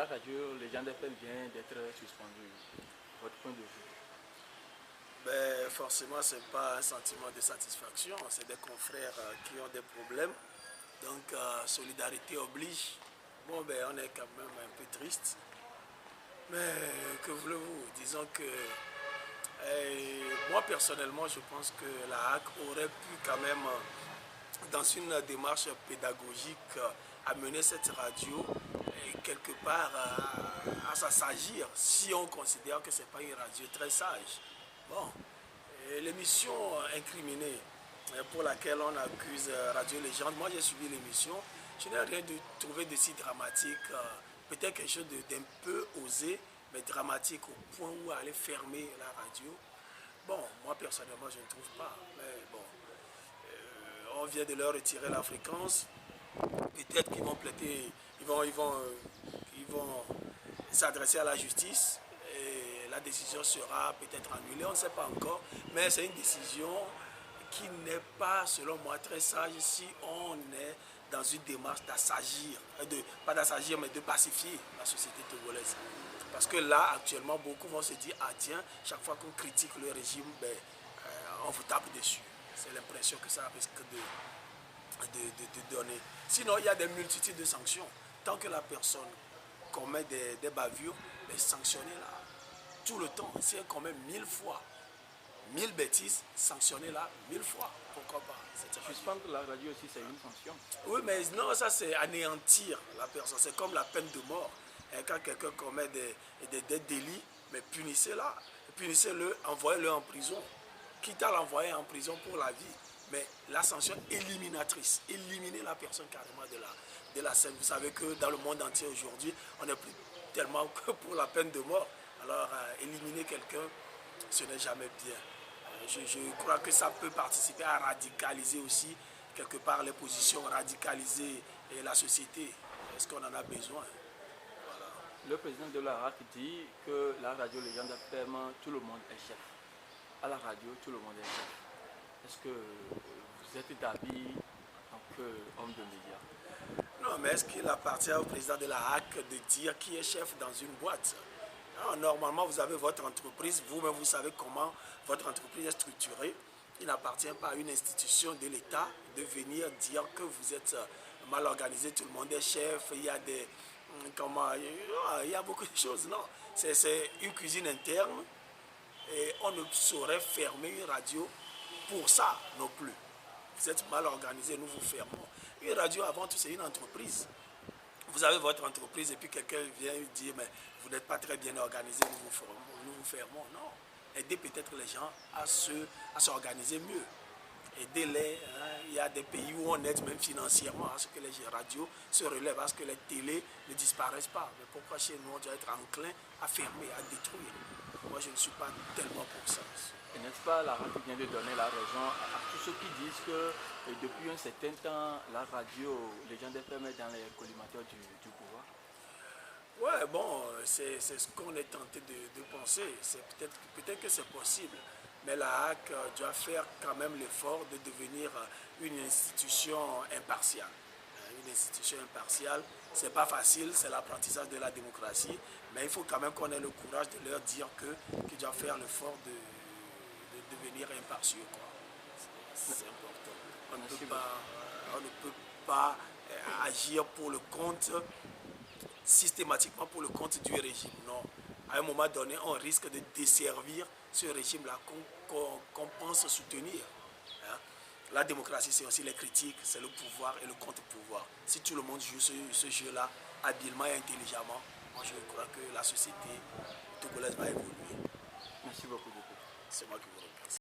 la radio Légende FM vient d'être suspendue. Votre point de vue? Ben, forcément, ce n'est pas un sentiment de satisfaction. C'est des confrères qui ont des problèmes. Donc, solidarité oblige. Bon, ben, on est quand même un peu triste. Mais que voulez-vous? Disons que moi, personnellement, je pense que la HAC aurait pu quand même, dans une démarche pédagogique, amener cette radio quelque part à s'assagir si on considère que ce n'est pas une radio très sage. Bon, l'émission incriminée pour laquelle on accuse Radio Légende, moi j'ai suivi l'émission, je n'ai rien trouvé de si dramatique, peut-être quelque chose d'un peu osé, mais dramatique au point où aller fermer la radio. Bon, moi personnellement je ne trouve pas, mais bon, on vient de leur retirer la fréquence, peut-être qu'ils vont plaider, ils vont s'adresser à la justice et la décision sera peut-être annulée, on ne sait pas encore, mais c'est une décision qui n'est pas, selon moi, très sage si on est dans une démarche d'assagir, pas d'assagir, mais de pacifier la société togolaise. Parce que là, actuellement, beaucoup vont se dire, ah tiens, chaque fois qu'on critique le régime, ben, on vous tape dessus. C'est l'impression que ça risque de donner. Sinon, il y a des multitudes de sanctions. Tant que la personne commet des bavures, ben, sanctionnez-la tout le temps. Si elle commet 1000 fois, 1000 bêtises, sanctionnez-la 1000 fois. Pourquoi pas? Suspendre la radio aussi, c'est une sanction. Oui, mais non, ça c'est anéantir la personne. C'est comme la peine de mort. Et quand quelqu'un commet des délits, mais punissez-la. Punissez-le, envoyez-le en prison. Quitte à l'envoyer en prison pour la vie. Mais la sanction éliminatrice. Éliminer la personne carrément de la scène. Vous savez que dans le monde entier aujourd'hui, on n'est plus tellement que pour la peine de mort. Alors, éliminer quelqu'un, ce n'est jamais bien. Je crois que ça peut participer à radicaliser aussi, quelque part, les positions, radicaliser la société. Est-ce qu'on en a besoin? Voilà. Le président de la RAC dit que la radio Légende FM, tout le monde est chef. À la radio, tout le monde est chef. Est-ce que vous êtes d'avis en tant qu'homme de médias? Non, mais est-ce qu'il appartient au président de la RAC de dire qui est chef dans une boîte? Non, normalement, vous avez votre entreprise, vous-même, vous savez comment votre entreprise est structurée. Il n'appartient pas à une institution de l'État de venir dire que vous êtes mal organisé, tout le monde est chef, il y a des... Comment, il y a beaucoup de choses, non. C'est une cuisine interne et on ne saurait fermer une radio pour ça non plus. Vous êtes mal organisé, nous vous fermons. Une radio, avant tout, c'est une entreprise. Vous avez votre entreprise et puis quelqu'un vient dire mais vous n'êtes pas très bien organisé, nous vous fermons. Non. Aidez peut-être les gens à s'organiser mieux. Aidez-les. Hein. Il y a des pays où on aide même financièrement à ce que les radios se relèvent, à ce que les télés ne disparaissent pas. Mais pourquoi chez nous on doit être enclin à fermer, à détruire? Moi je ne suis pas tellement pour ça. Et n'est-ce pas la radio vient de donner la raison à tous ceux qui disent que depuis un certain temps, la radio Légende FM est dans les collimateurs du pouvoir? Ouais, bon, c'est ce qu'on est tenté de penser. Peut-être que c'est possible. Mais la HAC doit faire quand même l'effort de devenir une institution impartiale. Une institution impartiale, c'est pas facile, c'est l'apprentissage de la démocratie. Mais il faut quand même qu'on ait le courage de leur dire qu'ils doivent faire l'effort de devenir impartiaux. C'est important. On ne peut pas agir pour le compte, systématiquement pour le compte du régime. Non. À un moment donné, on risque de desservir ce régime-là qu'on pense soutenir. Hein? La démocratie, c'est aussi les critiques, c'est le pouvoir et le contre-pouvoir. Si tout le monde joue ce jeu-là habilement et intelligemment, moi je crois que la société togolaise va évoluer. Merci beaucoup. C'est moi qui vous remercie.